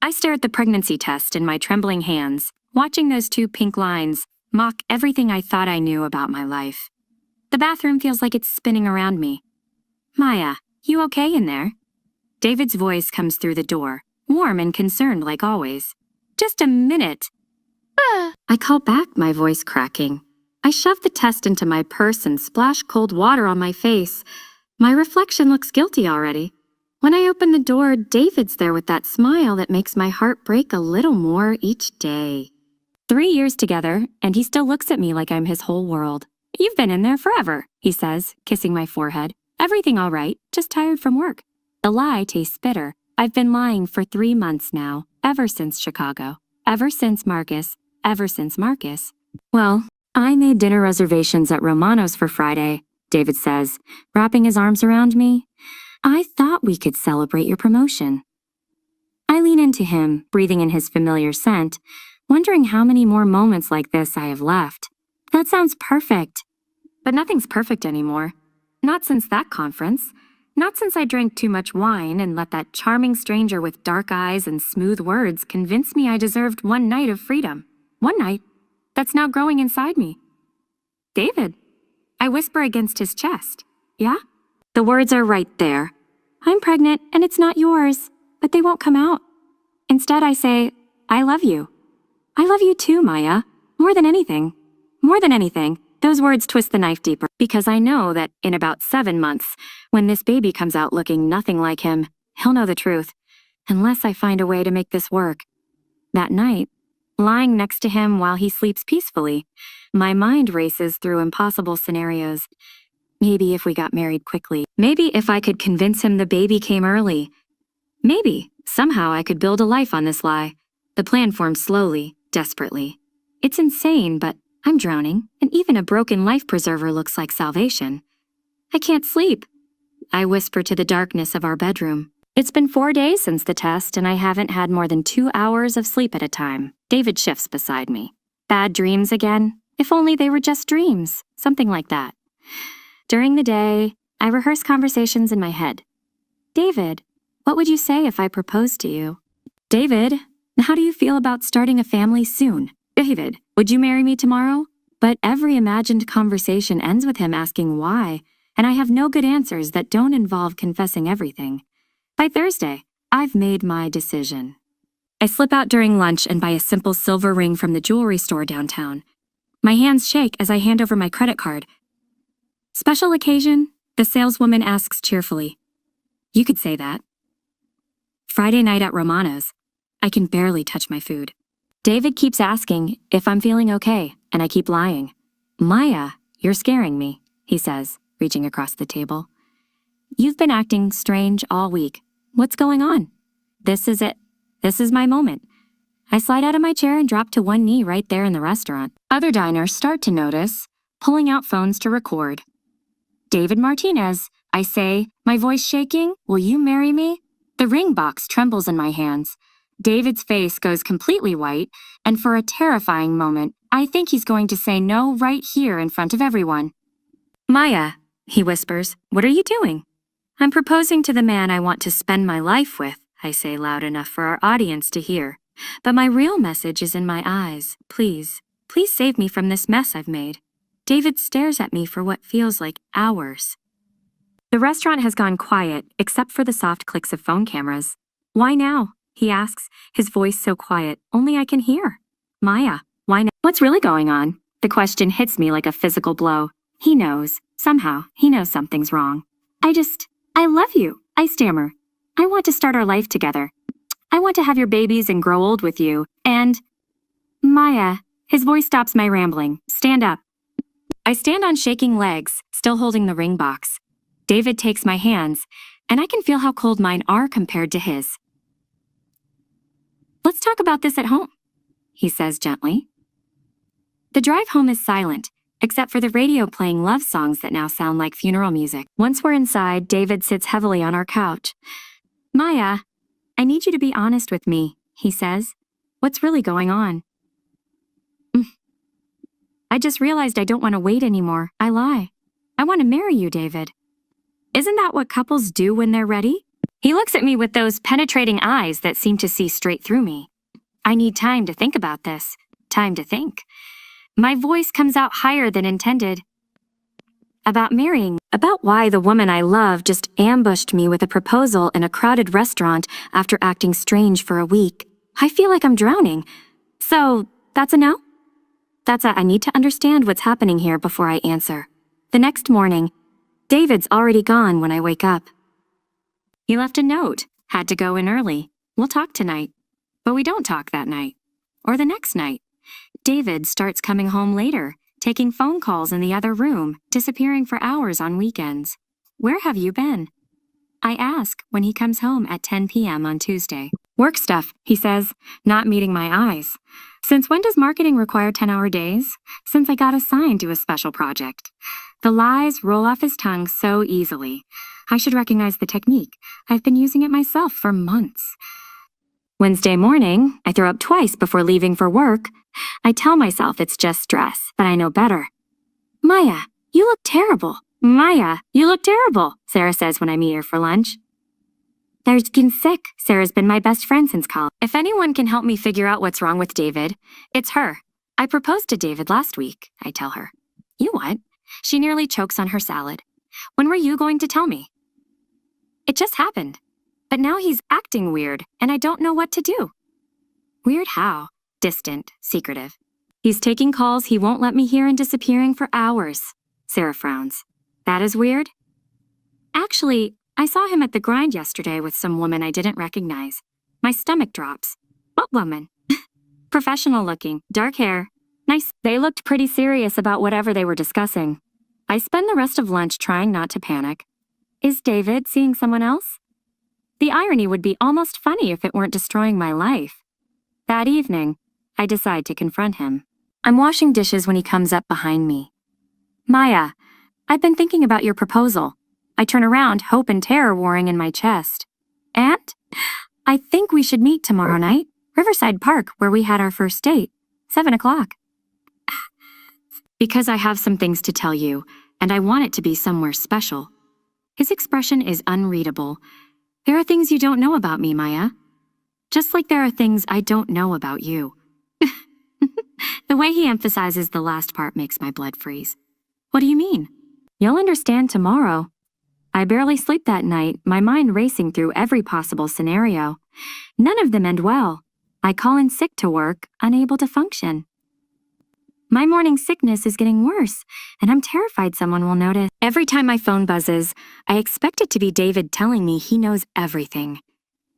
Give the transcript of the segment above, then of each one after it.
I stare at the pregnancy test in my trembling hands, watching those two pink lines mock everything I thought I knew about my life. The bathroom feels like it's spinning around me. Maya, you okay in there? David's voice comes through the door, warm and concerned like always. Just a minute. I call back, my voice cracking. I shove the test into my purse and splash cold water on my face. My reflection looks guilty already. When I open the door, David's there with that smile that makes my heart break a little more each day. 3 years together, and he still looks at me like I'm his whole world. You've been in there forever, he says, kissing my forehead. Everything all right, just tired from work. The lie tastes bitter. I've been lying for 3 months now, ever since Chicago. Ever since Marcus. Well, I made dinner reservations at Romano's for Friday, David says, wrapping his arms around me. I thought we could celebrate your promotion. I lean into him, breathing in his familiar scent, wondering how many more moments like this I have left. That sounds perfect. But nothing's perfect anymore. Not since that conference. Not since I drank too much wine and let that charming stranger with dark eyes and smooth words convince me I deserved one night of freedom. One night that's now growing inside me. David, I whisper against his chest. Yeah? The words are right there. I'm pregnant and it's not yours, but they won't come out. Instead, I say, I love you. I love you too, Maya. More than anything. More than anything, those words twist the knife deeper because I know that in about 7 months, when this baby comes out looking nothing like him, he'll know the truth, unless I find a way to make this work. That night, lying next to him while he sleeps peacefully, my mind races through impossible scenarios. Maybe if we got married quickly. Maybe if I could convince him the baby came early. Maybe, somehow I could build a life on this lie. The plan forms slowly, desperately. It's insane, but I'm drowning, and even a broken life preserver looks like salvation. I can't sleep. I whisper to the darkness of our bedroom. It's been 4 days since the test, and I haven't had more than 2 hours of sleep at a time. David shifts beside me. Bad dreams again? If only they were just dreams. Something like that. During the day, I rehearse conversations in my head. David, what would you say if I proposed to you? David, how do you feel about starting a family soon? David, would you marry me tomorrow? But every imagined conversation ends with him asking why, and I have no good answers that don't involve confessing everything. By Thursday, I've made my decision. I slip out during lunch and buy a simple silver ring from the jewelry store downtown. My hands shake as I hand over my credit card. Special occasion? The saleswoman asks cheerfully. You could say that. Friday night at Romano's. I can barely touch my food. David keeps asking if I'm feeling okay, and I keep lying. Maya, you're scaring me, he says, reaching across the table. You've been acting strange all week. What's going on? This is it. This is my moment. I slide out of my chair and drop to one knee right there in the restaurant. Other diners start to notice, pulling out phones to record. David Martinez, I say, my voice shaking, will you marry me? The ring box trembles in my hands. David's face goes completely white, and for a terrifying moment, I think he's going to say no right here in front of everyone. Maya, he whispers, what are you doing? I'm proposing to the man I want to spend my life with, I say loud enough for our audience to hear. But my real message is in my eyes. Please, please save me from this mess I've made. David stares at me for what feels like hours. The restaurant has gone quiet, except for the soft clicks of phone cameras. Why now? He asks, his voice so quiet, only I can hear. Maya, why now? What's really going on? The question hits me like a physical blow. He knows. Somehow, he knows something's wrong. I love you, I stammer. I want to start our life together. I want to have your babies and grow old with you, and… Maya, his voice stops my rambling. Stand up. I stand on shaking legs, still holding the ring box. David takes my hands, and I can feel how cold mine are compared to his. Let's talk about this at home, he says gently. The drive home is silent, except for the radio playing love songs that now sound like funeral music. Once we're inside, David sits heavily on our couch. Maya, I need you to be honest with me, he says. What's really going on? I just realized I don't want to wait anymore. I lie. I want to marry you, David. Isn't that what couples do when they're ready? He looks at me with those penetrating eyes that seem to see straight through me. I need time to think about this. Time to think. My voice comes out higher than intended. About marrying, about why the woman I love just ambushed me with a proposal in a crowded restaurant after acting strange for a week. I feel like I'm drowning. So, that's a no? I need to understand what's happening here before I answer. The next morning, David's already gone when I wake up. He left a note, had to go in early. We'll talk tonight. But we don't talk that night. Or the next night. David starts coming home later, taking phone calls in the other room, disappearing for hours on weekends. Where have you been? I ask when he comes home at 10 p.m. on Tuesday. Work stuff, he says, not meeting my eyes. Since when does marketing require 10-hour days? Since I got assigned to a special project. The lies roll off his tongue so easily. I should recognize the technique. I've been using it myself for months. Wednesday morning, I throw up twice before leaving for work. I tell myself it's just stress, but I know better. Maya, you look terrible. Maya, you look terrible, Sarah says when I meet her for lunch. There's getting sick. Sarah's been my best friend since college. If anyone can help me figure out what's wrong with David, it's her. I proposed to David last week, I tell her. You what? She nearly chokes on her salad. When were you going to tell me? It just happened. But now he's acting weird, and I don't know what to do. Weird how? Distant, secretive. He's taking calls he won't let me hear and disappearing for hours. Sarah frowns. That is weird? Actually, I saw him at the grind yesterday with some woman I didn't recognize. My stomach drops. What woman? Professional looking, dark hair. Nice. They looked pretty serious about whatever they were discussing. I spend the rest of lunch trying not to panic. Is David seeing someone else? The irony would be almost funny if it weren't destroying my life. That evening, I decide to confront him. I'm washing dishes when he comes up behind me. Maya, I've been thinking about your proposal. I turn around, hope and terror warring in my chest. And? I think we should meet tomorrow night, Riverside Park, where we had our first date, 7 o'clock. Because I have some things to tell you, and I want it to be somewhere special. His expression is unreadable. There are things you don't know about me, Maya. Just like there are things I don't know about you. The way he emphasizes the last part makes my blood freeze. What do you mean? You'll understand tomorrow. I barely sleep that night, my mind racing through every possible scenario. None of them end well. I call in sick to work, unable to function. My morning sickness is getting worse, and I'm terrified someone will notice. Every time my phone buzzes, I expect it to be David telling me he knows everything.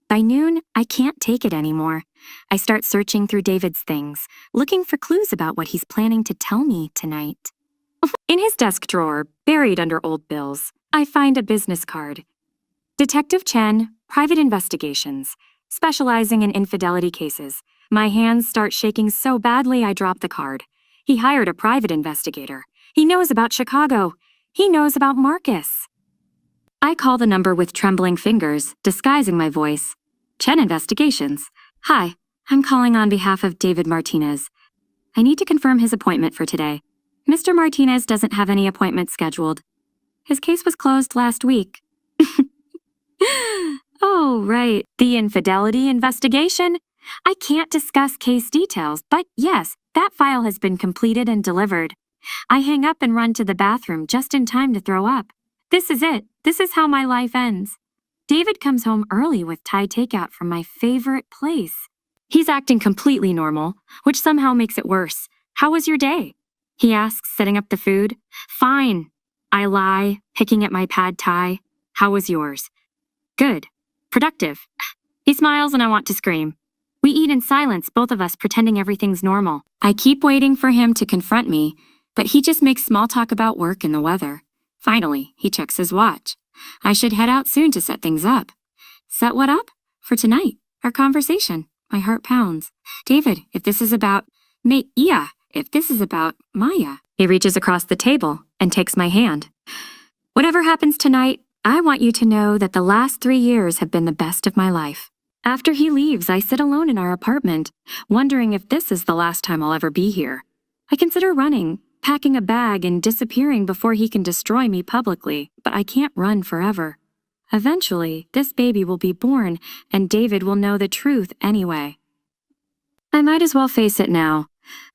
By noon, I can't take it anymore. I start searching through David's things, looking for clues about what he's planning to tell me tonight. In his desk drawer, buried under old bills, I find a business card. Detective Chen, Private Investigations, specializing in infidelity cases. My hands start shaking so badly I drop the card. He hired a private investigator. He knows about Chicago. He knows about Marcus. I call the number with trembling fingers, disguising my voice. Chen Investigations. Hi, I'm calling on behalf of David Martinez. I need to confirm his appointment for today. Mr. Martinez doesn't have any appointments scheduled. His case was closed last week. Oh, right, the infidelity investigation. I can't discuss case details, but yes, that file has been completed and delivered. I hang up and run to the bathroom just in time to throw up. This is it. This is how my life ends. David comes home early with Thai takeout from my favorite place. He's acting completely normal, which somehow makes it worse. How was your day? He asks, setting up the food. Fine. I lie, picking at my pad thai. How was yours? Good. Productive. He smiles and I want to scream. We eat in silence, both of us pretending everything's normal. I keep waiting for him to confront me, but he just makes small talk about work and the weather. Finally, he checks his watch. I should head out soon to set things up. Set what up? For tonight. Our conversation. My heart pounds. David, if this is about... if this is about Maya. He reaches across the table and takes my hand. Whatever happens tonight, I want you to know that the last 3 years have been the best of my life. After he leaves, I sit alone in our apartment, wondering if this is the last time I'll ever be here. I consider running, packing a bag and disappearing before he can destroy me publicly, but I can't run forever. Eventually, this baby will be born, and David will know the truth anyway. I might as well face it now.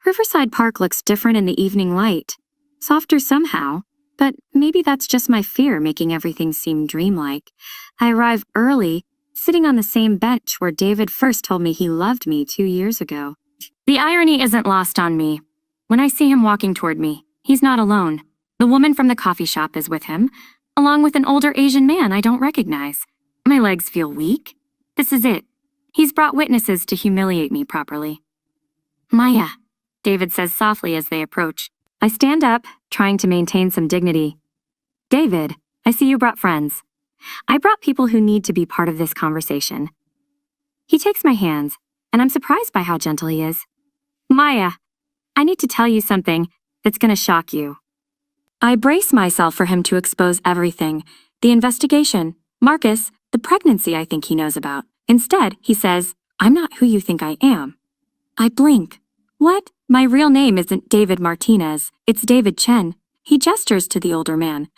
Riverside Park looks different in the evening light. Softer somehow, but maybe that's just my fear making everything seem dreamlike. I arrive early, sitting on the same bench where David first told me he loved me 2 years ago. The irony isn't lost on me. When I see him walking toward me, he's not alone. The woman from the coffee shop is with him, along with an older Asian man I don't recognize. My legs feel weak. This is it. He's brought witnesses to humiliate me properly. Maya, David says softly as they approach. I stand up, trying to maintain some dignity. David, I see you brought friends. I brought people who need to be part of this conversation. He takes my hands, and I'm surprised by how gentle he is. Maya, I need to tell you something that's going to shock you. I brace myself for him to expose everything. The investigation, Marcus, the pregnancy I think he knows about. Instead, he says, I'm not who you think I am. I blink. What? My real name isn't David Martinez. It's David Chen. He gestures to the older man.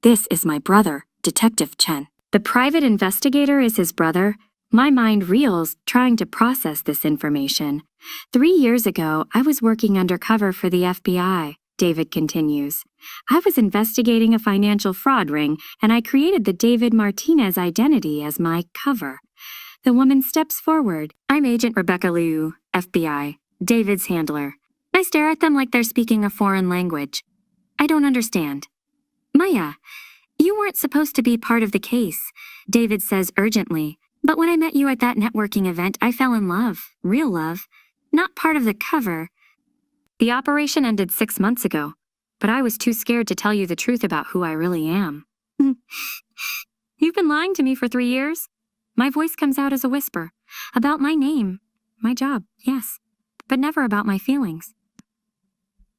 This is my brother, Detective Chen. The private investigator is his brother. My mind reels, trying to process this information. 3 years ago, I was working undercover for the FBI, David continues. I was investigating a financial fraud ring, and I created the David Martinez identity as my cover. The woman steps forward. I'm Agent Rebecca Liu, FBI, David's handler. I stare at them like they're speaking a foreign language. I don't understand. Maya, you weren't supposed to be part of the case, David says urgently. But when I met you at that networking event, I fell in love. Real love. Not part of the cover. The operation ended 6 months ago, but I was too scared to tell you the truth about who I really am. You've been lying to me for 3 years? My voice comes out as a whisper. About my name. My job, yes. But never about my feelings.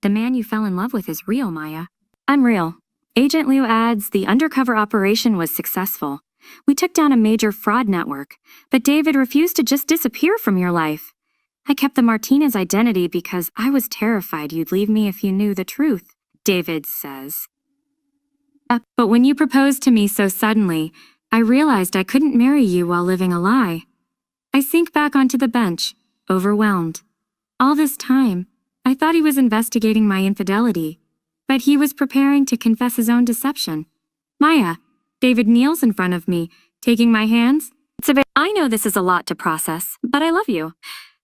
The man you fell in love with is real, Maya. I'm real. Agent Liu adds, the undercover operation was successful. We took down a major fraud network, but David refused to just disappear from your life. I kept the Martinez identity because I was terrified you'd leave me if you knew the truth, David says. But when you proposed to me so suddenly, I realized I couldn't marry you while living a lie. I sink back onto the bench, overwhelmed. All this time, I thought he was investigating my infidelity, but he was preparing to confess his own deception. Maya, David kneels in front of me, taking my hands. I know this is a lot to process, but I love you.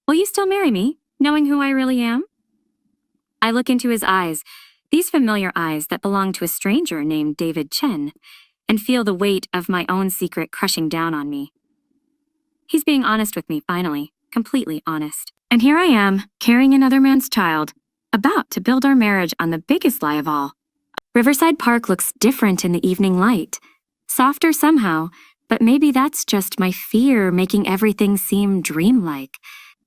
Will you still marry me, knowing who I really am? I look into his eyes, these familiar eyes that belong to a stranger named David Chen, and feel the weight of my own secret crushing down on me. He's being honest with me, finally, completely honest. And here I am, carrying another man's child, about to build our marriage on the biggest lie of all. Riverside Park looks different in the evening light. Softer somehow, but maybe that's just my fear making everything seem dreamlike.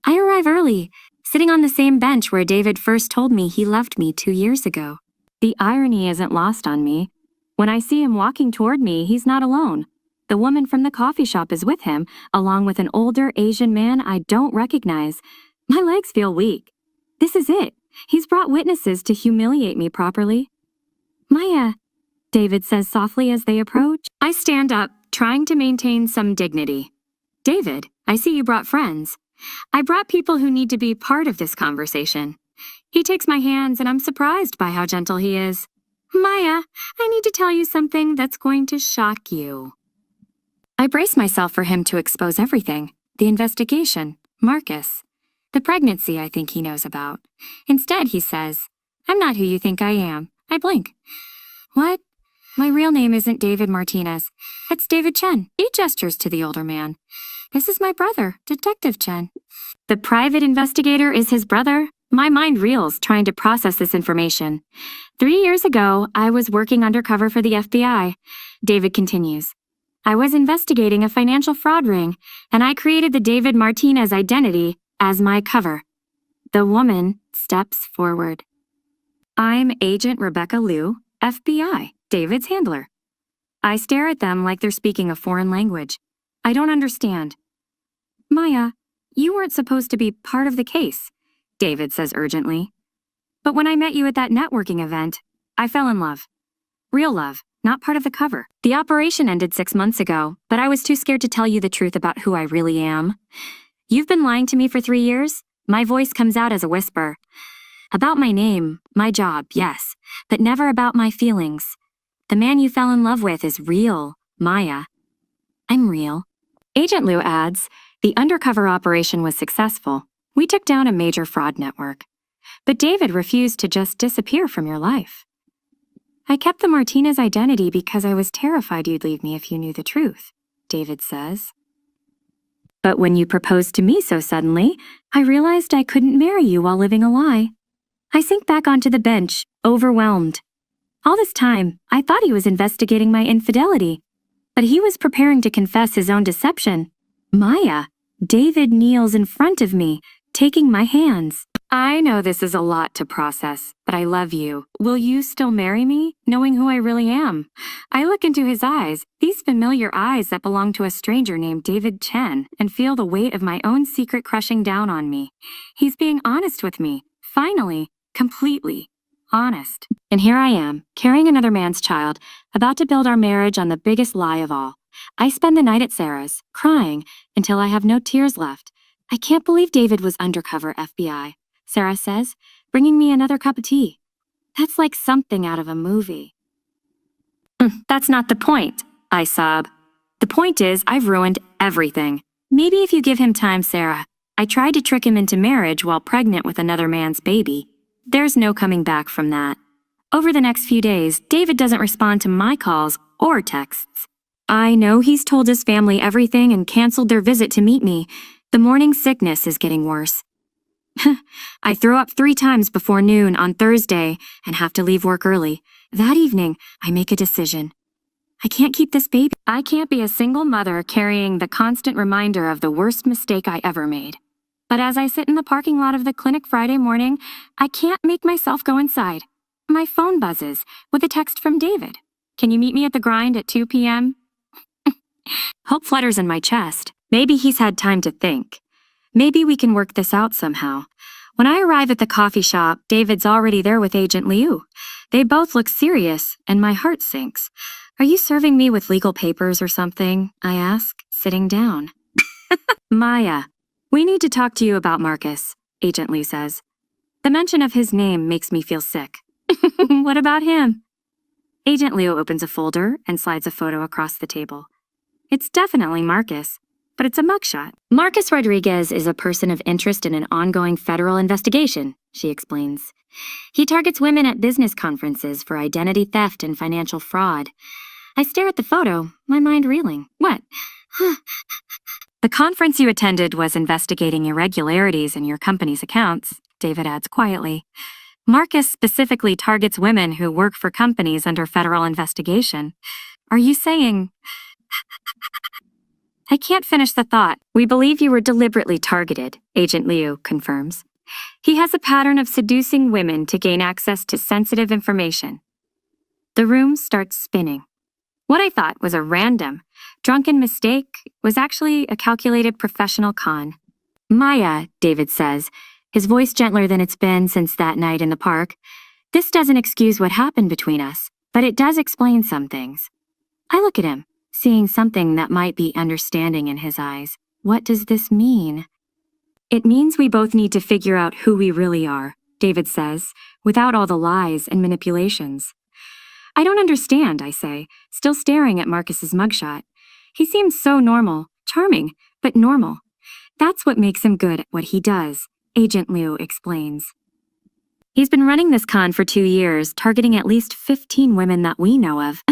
I arrive early, sitting on the same bench where David first told me he loved me 2 years ago. The irony isn't lost on me. When I see him walking toward me, he's not alone. The woman from the coffee shop is with him, along with an older Asian man I don't recognize. My legs feel weak. This is it. He's brought witnesses to humiliate me properly. Maya, David says softly as they approach. I stand up, trying to maintain some dignity. David, I see you brought friends. I brought people who need to be part of this conversation. He takes my hands, and I'm surprised by how gentle he is. Maya, I need to tell you something that's going to shock you. I brace myself for him to expose everything. The investigation, Marcus. The pregnancy I think he knows about. Instead, he says, I'm not who you think I am. I blink. What? My real name isn't David Martinez. It's David Chen. He gestures to the older man. This is my brother, Detective Chen. The private investigator is his brother? My mind reels, trying to process this information. 3 years ago, I was working undercover for the FBI. David continues. I was investigating a financial fraud ring, and I created the David Martinez identity as my cover. The woman steps forward. I'm Agent Rebecca Liu, FBI, David's handler. I stare at them like they're speaking a foreign language. I don't understand. Maya, you weren't supposed to be part of the case, David says urgently. But when I met you at that networking event, I fell in love. Real love, not part of the cover. The operation ended 6 months ago, but I was too scared to tell you the truth about who I really am. You've been lying to me for 3 years? My voice comes out as a whisper. About my name, my job, yes, but never about my feelings. The man you fell in love with is real, Maya. I'm real. Agent Liu adds, the undercover operation was successful. We took down a major fraud network. But David refused to just disappear from your life. I kept the Martinez identity because I was terrified you'd leave me if you knew the truth, David says. But when you proposed to me so suddenly, I realized I couldn't marry you while living a lie. I sink back onto the bench, overwhelmed. All this time, I thought he was investigating my infidelity, but he was preparing to confess his own deception. Maya, David kneels in front of me, taking my hands. I know this is a lot to process, but I love you. Will you still marry me, knowing who I really am? I look into his eyes, these familiar eyes that belong to a stranger named David Chen, and feel the weight of my own secret crushing down on me. He's being honest with me, finally, completely honest. And here I am, carrying another man's child, about to build our marriage on the biggest lie of all. I spend the night at Sarah's, crying, until I have no tears left. I can't believe David was undercover FBI. Sarah says, bringing me another cup of tea. That's like something out of a movie. That's not the point, I sob. The point is, I've ruined everything. Maybe if you give him time, Sarah. I tried to trick him into marriage while pregnant with another man's baby. There's no coming back from that. Over the next few days, David doesn't respond to my calls or texts. I know he's told his family everything and canceled their visit to meet me. The morning sickness is getting worse. I throw up 3 times before noon on Thursday and have to leave work early. That evening, I make a decision. I can't keep this baby. I can't be a single mother carrying the constant reminder of the worst mistake I ever made. But as I sit in the parking lot of the clinic Friday morning, I can't make myself go inside. My phone buzzes with a text from David. Can you meet me at the grind at 2 p.m.? Hope flutters in my chest. Maybe he's had time to think. Maybe we can work this out somehow. When I arrive at the coffee shop, David's already there with Agent Liu. They both look serious, and my heart sinks. Are you serving me with legal papers or something? I ask, sitting down. Maya, we need to talk to you about Marcus, Agent Liu says. The mention of his name makes me feel sick. What about him? Agent Liu opens a folder and slides a photo across the table. It's definitely Marcus, but it's a mugshot. Marcus Rodriguez is a person of interest in an ongoing federal investigation, she explains. He targets women at business conferences for identity theft and financial fraud. I stare at the photo, my mind reeling. What? The conference you attended was investigating irregularities in your company's accounts, David adds quietly. Marcus specifically targets women who work for companies under federal investigation. Are you saying... I can't finish the thought. We believe you were deliberately targeted, Agent Liu confirms. He has a pattern of seducing women to gain access to sensitive information. The room starts spinning. What I thought was a random, drunken mistake was actually a calculated professional con. Maya, David says, his voice gentler than it's been since that night in the park. This doesn't excuse what happened between us, but it does explain some things. I look at him, seeing something that might be understanding in his eyes. What does this mean? It means we both need to figure out who we really are, David says, without all the lies and manipulations. I don't understand, I say, still staring at Marcus's mugshot. He seems so normal, charming, but normal. That's what makes him good at what he does, Agent Liu explains. He's been running this con for 2 years, targeting at least 15 women that we know of.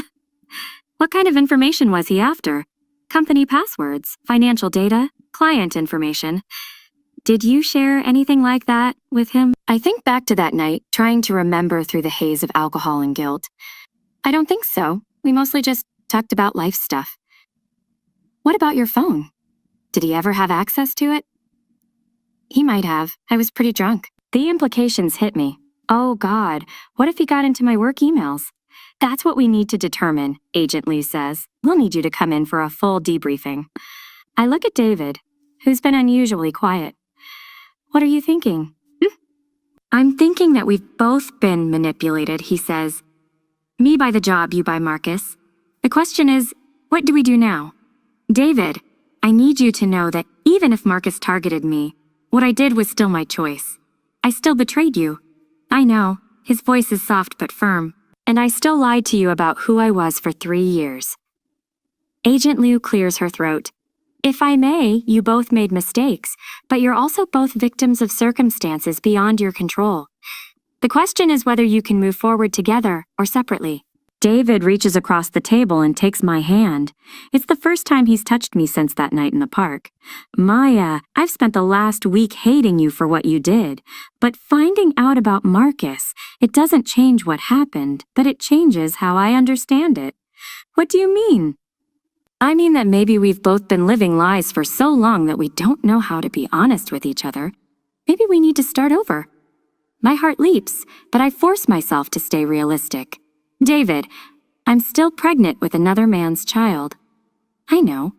What kind of information was he after? Company passwords, financial data, client information. Did you share anything like that with him? I think back to that night, trying to remember through the haze of alcohol and guilt. I don't think so. We mostly just talked about life stuff. What about your phone? Did he ever have access to it? He might have. I was pretty drunk. The implications hit me. Oh God, what if he got into my work emails? That's what we need to determine, Agent Lee says. We'll need you to come in for a full debriefing. I look at David, who's been unusually quiet. What are you thinking? I'm thinking that we've both been manipulated, he says. Me by the job, you by Marcus. The question is, what do we do now? David, I need you to know that even if Marcus targeted me, what I did was still my choice. I still betrayed you. I know, his voice is soft but firm, and I still lied to you about who I was for 3 years. Agent Liu clears her throat. If I may, you both made mistakes, but you're also both victims of circumstances beyond your control. The question is whether you can move forward together or separately. David reaches across the table and takes my hand. It's the first time he's touched me since that night in the park. Maya, I've spent the last week hating you for what you did, but finding out about Marcus, it doesn't change what happened, but it changes how I understand it. What do you mean? I mean that maybe we've both been living lies for so long that we don't know how to be honest with each other. Maybe we need to start over. My heart leaps, but I force myself to stay realistic. David, I'm still pregnant with another man's child. I know.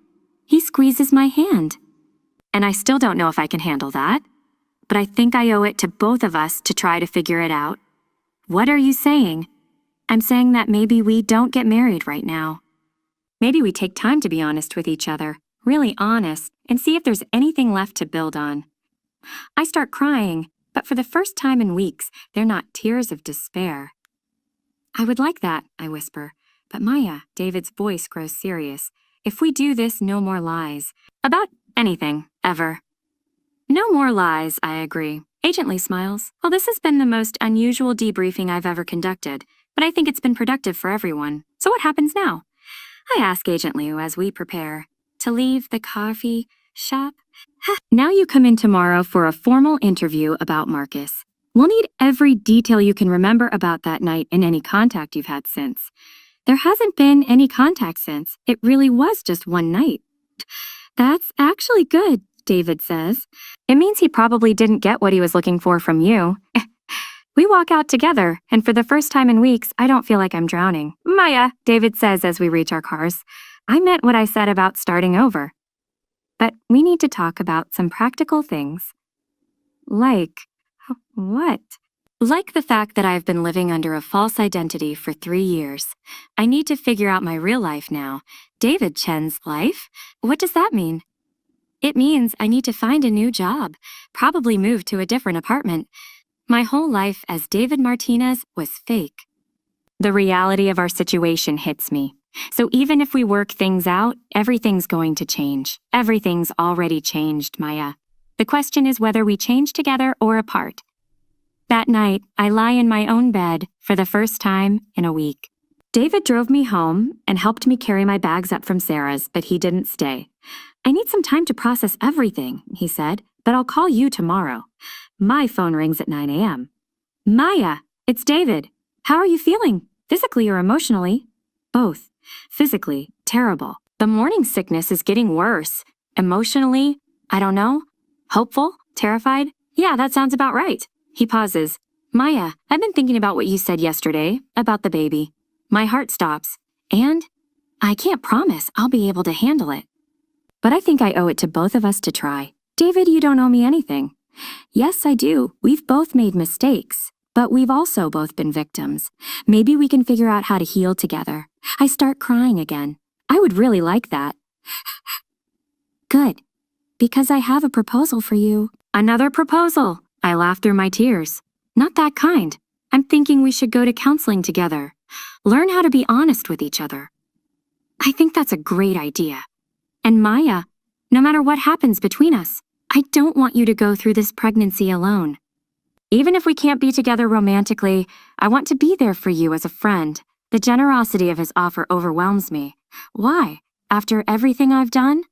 He squeezes my hand. And I still don't know if I can handle that. But I think I owe it to both of us to try to figure it out. What are you saying? I'm saying that maybe we don't get married right now. Maybe we take time to be honest with each other, really honest, and see if there's anything left to build on. I start crying, but for the first time in weeks, they're not tears of despair. I would like that, I whisper. But Maya, David's voice grows serious. If we do this, no more lies. About anything, ever. No more lies, I agree. Agent Lee smiles. Well, this has been the most unusual debriefing I've ever conducted, but I think it's been productive for everyone. So what happens now? I ask Agent Liu as we prepare to leave the coffee shop. Now you come in tomorrow for a formal interview about Marcus. We'll need every detail you can remember about that night and any contact you've had since. There hasn't been any contact since. It really was just one night. That's actually good, David says. It means he probably didn't get what he was looking for from you. We walk out together, and for the first time in weeks, I don't feel like I'm drowning. Maya, David says as we reach our cars. I meant what I said about starting over. But we need to talk about some practical things. Like, what? Like the fact that I've been living under a false identity for 3 years. I need to figure out my real life now. David Chen's life? What does that mean? It means I need to find a new job, probably move to a different apartment. My whole life as David Martinez was fake. The reality of our situation hits me. So even if we work things out, everything's going to change. Everything's already changed, Maya. The question is whether we change together or apart. That night, I lie in my own bed for the first time in a week. David drove me home and helped me carry my bags up from Sarah's, but he didn't stay. I need some time to process everything, he said, but I'll call you tomorrow. My phone rings at 9 a.m. Maya, it's David. How are you feeling? Physically or emotionally? Both. Physically, terrible. The morning sickness is getting worse. Emotionally, I don't know. Hopeful? Terrified? Yeah, that sounds about right. He pauses. Maya, I've been thinking about what you said yesterday, about the baby. My heart stops. And I can't promise I'll be able to handle it. But I think I owe it to both of us to try. David, you don't owe me anything. Yes, I do. We've both made mistakes, but we've also both been victims. Maybe we can figure out how to heal together. I start crying again. I would really like that. Good, because I have a proposal for you. Another proposal. I laugh through my tears. Not that kind. I'm thinking we should go to counseling together. Learn how to be honest with each other. I think that's a great idea. And Maya, no matter what happens between us, I don't want you to go through this pregnancy alone. Even if we can't be together romantically, I want to be there for you as a friend. The generosity of his offer overwhelms me. Why? After everything I've done?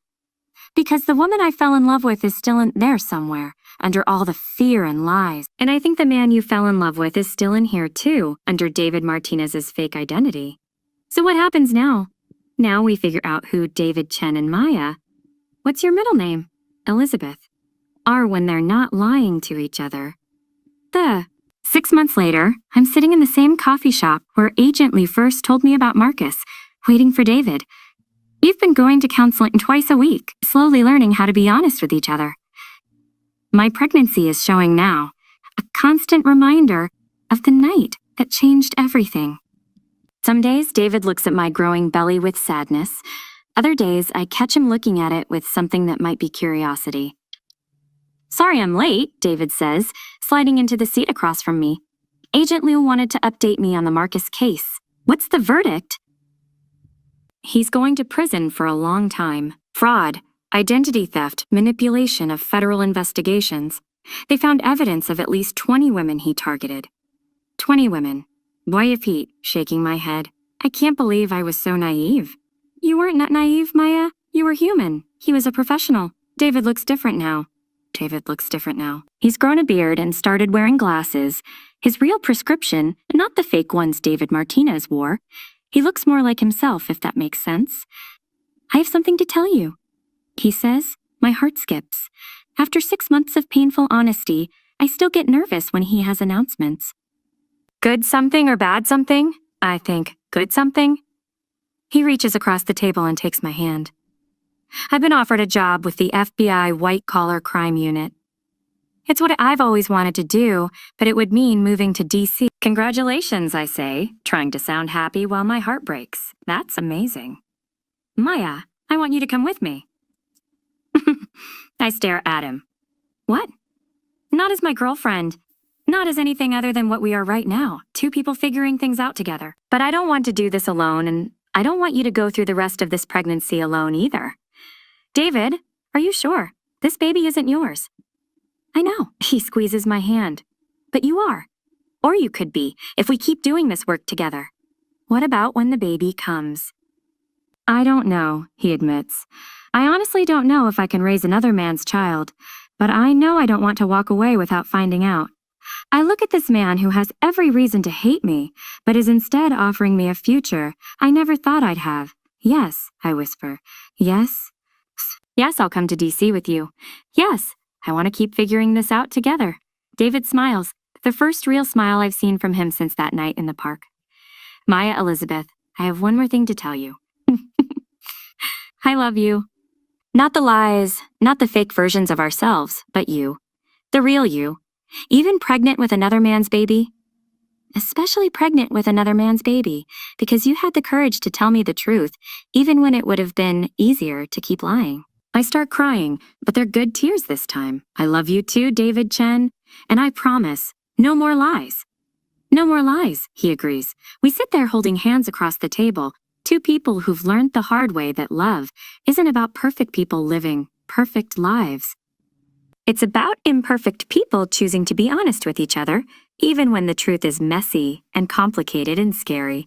Because the woman I fell in love with is still in there somewhere, under all the fear and lies. And I think the man you fell in love with is still in here too, under David Martinez's fake identity. So what happens now? Now we figure out who David Chen and Maya. What's your middle name? Elizabeth. Are when they're not lying to each other. 6 months later, I'm sitting in the same coffee shop where Agent Lee first told me about Marcus, waiting for David. We've been going to counseling twice a week, slowly learning how to be honest with each other. My pregnancy is showing now, a constant reminder of the night that changed everything. Some days, David looks at my growing belly with sadness. Other days, I catch him looking at it with something that might be curiosity. Sorry I'm late, David says, sliding into the seat across from me. Agent Liu wanted to update me on the Marcus case. What's the verdict? He's going to prison for a long time. Fraud, identity theft, manipulation of federal investigations. They found evidence of at least 20 women he targeted. 20 women. Boy, if he, shaking my head. I can't believe I was so naive. You weren't naive, Maya. You were human. He was a professional. David looks different now. David looks different now. He's grown a beard and started wearing glasses. His real prescription, not the fake ones David Martinez wore. He looks more like himself, if that makes sense. I have something to tell you. He says, my heart skips. After 6 months of painful honesty, I still get nervous when he has announcements. Good something or bad something? I think, good something? He reaches across the table and takes my hand. I've been offered a job with the FBI white-collar crime unit. It's what I've always wanted to do, but it would mean moving to D.C. Congratulations, I say, trying to sound happy while my heart breaks. That's amazing. Maya, I want you to come with me. I stare at him. What? Not as my girlfriend. Not as anything other than what we are right now, two people figuring things out together. But I don't want to do this alone, and I don't want you to go through the rest of this pregnancy alone either. David, are you sure? This baby isn't yours. I know, he squeezes my hand. But you are. Or you could be, if we keep doing this work together. What about when the baby comes? I don't know, he admits. I honestly don't know if I can raise another man's child, but I know I don't want to walk away without finding out. I look at this man who has every reason to hate me, but is instead offering me a future I never thought I'd have. Yes, I whisper. Yes. Yes, I'll come to DC with you. Yes, I want to keep figuring this out together. David smiles, the first real smile I've seen from him since that night in the park. Maya Elizabeth, I have one more thing to tell you. I love you. Not the lies, not the fake versions of ourselves, but you. The real you. Even pregnant with another man's baby. Especially pregnant with another man's baby, because you had the courage to tell me the truth, even when it would have been easier to keep lying. I start crying, but they're good tears this time. I love you too, David Chen, and I promise, no more lies. No more lies, he agrees. We sit there holding hands across the table, two people who've learned the hard way that love isn't about perfect people living perfect lives. It's about imperfect people choosing to be honest with each other, even when the truth is messy and complicated and scary.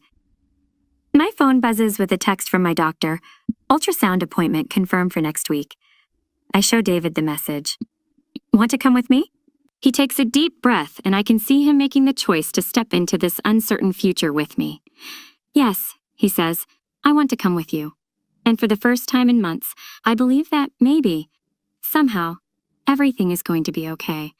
My phone buzzes with a text from my doctor. Ultrasound appointment confirmed for next week. I show David the message. Want to come with me? He takes a deep breath, and I can see him making the choice to step into this uncertain future with me. Yes, he says, I want to come with you. And for the first time in months, I believe that maybe, somehow, everything is going to be okay.